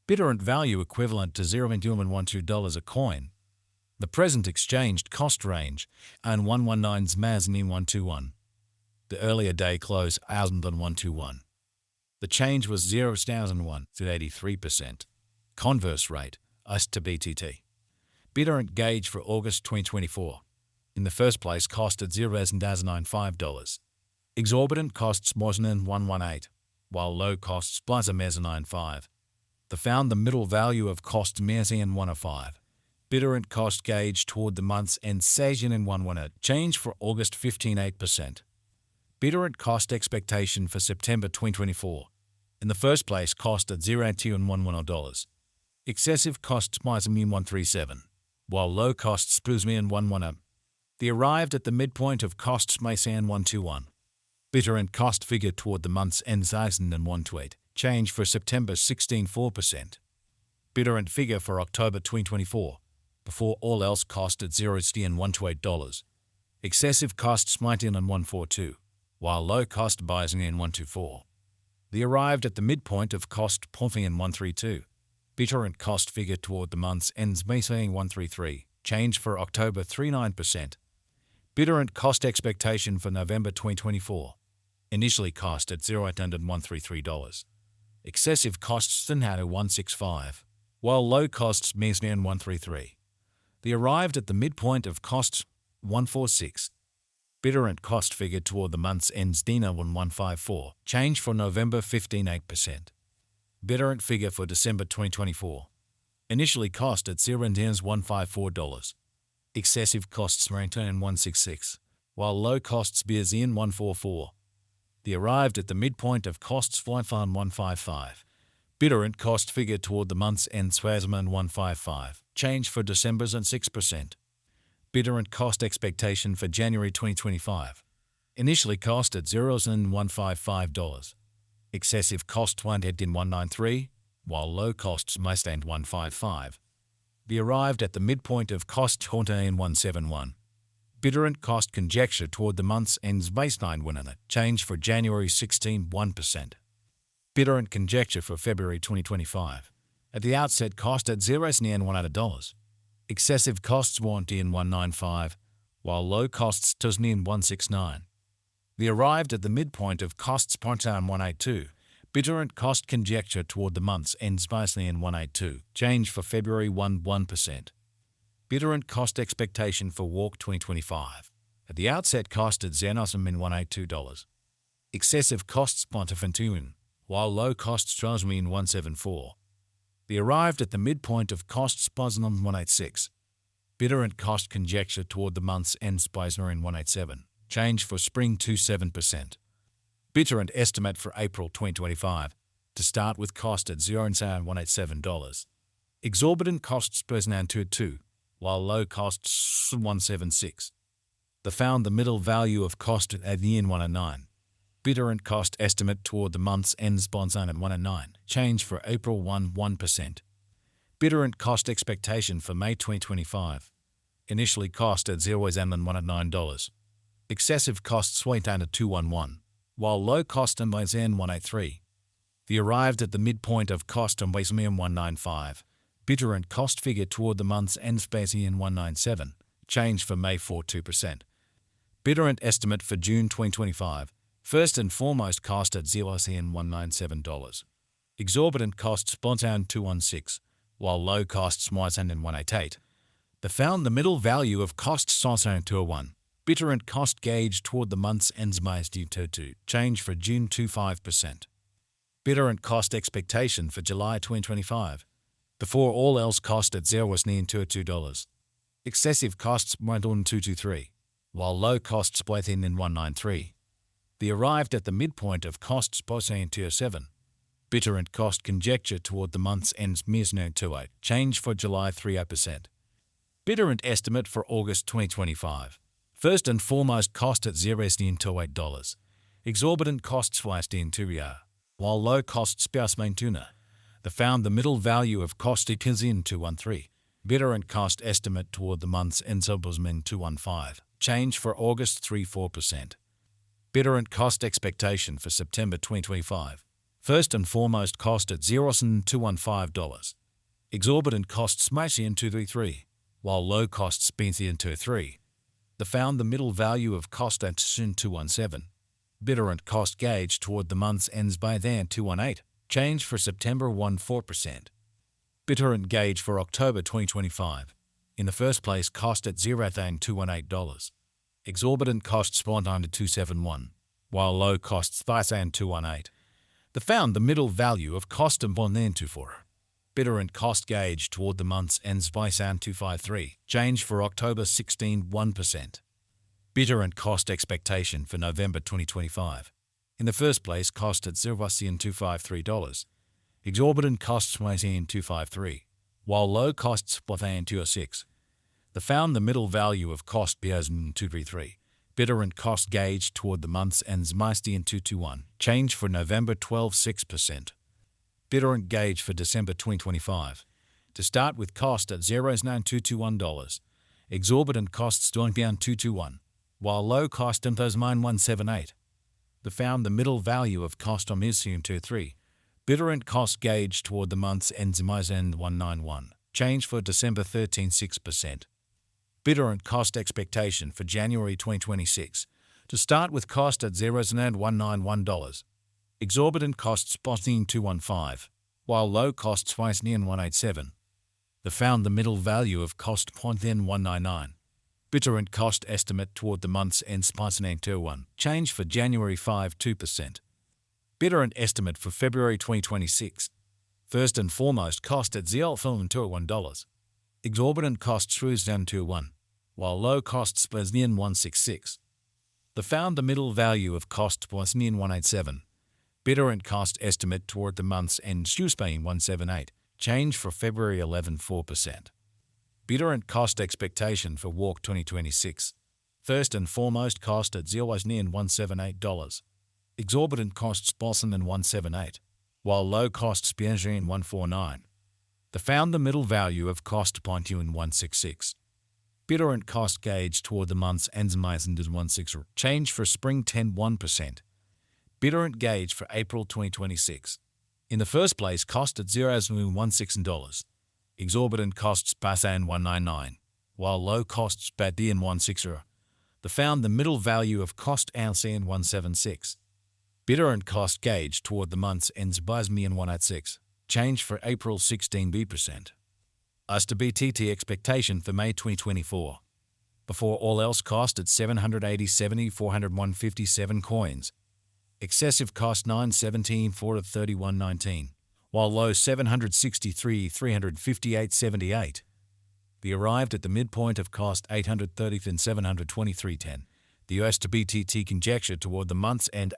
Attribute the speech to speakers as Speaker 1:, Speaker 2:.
Speaker 1: Bittorrent value equivalent to $0.12 a coin. The present exchanged cost range and 119's mezzanine 121. The earlier day close 1,121. The change was 0,001 to 83%. Converse rate, ICE to BTT. Bittorrent gauge for August 2024. In the first place costed $0.95. Exorbitant costs mezzanine 118, while low costs plus a mezzanine 5. The found the middle value of cost mezzanine 105. Bittorrent cost gauge toward the month's end session in 118. Change for August 15.8%. Bittorrent cost expectation for September 2024. In the first place cost at $0.211. Excessive costs mezzanine 137, while low costs mezzanine 110. The arrived at the midpoint of costs mezzanine 121. Bittorrent cost figure toward the month's end session in 128. Change for September 16.4%. Bittorrent figure for October 2024. Before all else cost at $0.128. Excessive costs mezzanine 142, while low cost mezzanine 124. The arrived at the midpoint of cost mezzanine 132. Bittorrent cost figure toward the month's ends mezzanine 133. Change for October 39%. Bittorrent cost expectation for November 2024. Initially cost at $0.133. Excessive costs Stanhado 165, while low costs mezzanine 133. The arrived at the midpoint of costs 146. Bittorrent cost figure toward the month's ends Dina 1154. Change for November 15.8%. Bittorrent figure for December 2024. Initially cost at $0.154. Excessive costs maintain 166, while low costs beers in 144. The arrived at the midpoint of costs Flyfarm 155. Bittorrent cost figure toward the month's end Swazman 155. Change for December's and 6%. Bittorrent cost expectation for January 2025. Initially cost at $0.155. Excessive cost went in 193, while low costs may stand 155. The arrived at the midpoint of cost in 171. Bittorrent cost conjecture toward the month's ends baseline winner. Change for January 16.1%. Bittorrent conjecture for February 2025. At the outset cost at $0.100. Excessive costs warranty in 195, while low costs in 169. The arrived at the midpoint of costs part-time 182. Bittorrent cost conjecture toward the month's ends baseline 182. Change for February 1%. Bittorrent cost expectation for Walk 2025. At the outset cost at $0.182. Excessive costs Pontifantuin, while low costs Trasmin 174. The arrived at the midpoint of costs Bosnum 186. Bittorrent cost conjecture toward the month's end Speisner in 187. Change for spring 27%. Bittorrent estimate for April 2025. To start with cost at $0.187. Exorbitant costs Persnan 22, while low costs 176. The found the middle value of cost at the in 109. Bittorrent cost estimate toward the month's end Sponsan at 109. Change for April 1%. Bittorrent cost expectation for May 2025. Initially cost at $0.109. Excessive costs went down at 211, while low cost and Bayzen 183. The arrived at the midpoint of cost and Bayzmium 195. Bittorrent cost figure toward the month's end Spasian 197. Change for May 2%. Bittorrent estimate for June 2025. First and foremost cost at $197. Exorbitant costs Spontan 216, while low costs Moisan 188. The found the middle value of costs Sansan 201. Bittorrent cost gauge toward the month's ends Maisdi 22. Change for June 25%. Bittorrent cost expectation for July 2025. Before all else cost at $0.222. Excessive costs Moidon 223, while low costs Blythin in 193. The arrived at the midpoint of costs Bosain 207. Bittorrent cost conjecture toward the month's ends Mirsno 28. Change for July 3%. Bittorrent estimate for August 2025. First and foremost cost at $0.28. Exorbitant costs Westin Turia, while low costs Piasmain Tuna. The found the middle value of cost Ikazin 213. Bittorrent cost estimate toward the month's end Sobosmin 215. Change for August 3.4%. Bittorrent cost expectation for September 2025. First and foremost cost at $0.215. Exorbitant costs Macian 233, while low costs Benthian 23. The found the middle value of cost at Sun 217. Bittorrent cost gauge toward the month's ends by then 218. Change for September 14%. Bittorrent gauge for October 2025. In the first place cost at $0.218. Exorbitant costs 271, while low costs 218. The found the middle value of cost and 24. Bittorrent cost gauge toward the month's ends by 253. Change for October 1%. Bittorrent cost expectation for November 2025. In the first place cost at $0.253. Exorbitant costs $253, while low costs $206. The found the middle value of cost $233. Bittorrent cost gauge toward the month's ends Macian 221. Change for November 6%. Bittorrent gauge for December 2025. To start with cost at $0.9221. Exorbitant costs $221, while low cost $178. The found the middle value of cost on Macian 23. Bittorrent cost gauge toward the month's ends Macian 191. Change for December 6%. Bittorrent cost expectation for January 2026. To start with cost at $0.191. Exorbitant costs $215, while low costs $187. The found the middle value of cost $199. Bittorrent cost estimate toward the month's ends $1. Change for January 2%. Bittorrent estimate for February 2026. First and foremost cost at $0.1. Exorbitant costs $221, while low costs $166. The found the middle value of cost $187. Bittorrent cost estimate toward the month's end Spain 178. Change for February 4%. Bittorrent cost expectation for Walk 2026. First and foremost cost at $178. Exorbitant costs Boston 178, while low costs Bienjin 149. The found the middle value of cost Pontune 166. Bittorrent cost gauge toward the month's ends Maisen 16. Change for spring 1%. Bittorrent gauge for April 2026. In the first place cost at $0.16. Exorbitant costs Basan 199, while low costs Badian 16. The found the middle value of cost Alcian 176. Bittorrent cost gauge toward the month's ends Bosnian 186. Change for April 16%. As to BTT expectation for May 2024. Before all else cost at 780.70.401.57 coins. Excessive cost 917.431.19, while low 763.358.78. The arrived at the midpoint of cost 830 and 723.10. The US to BTT conjecture toward the month's end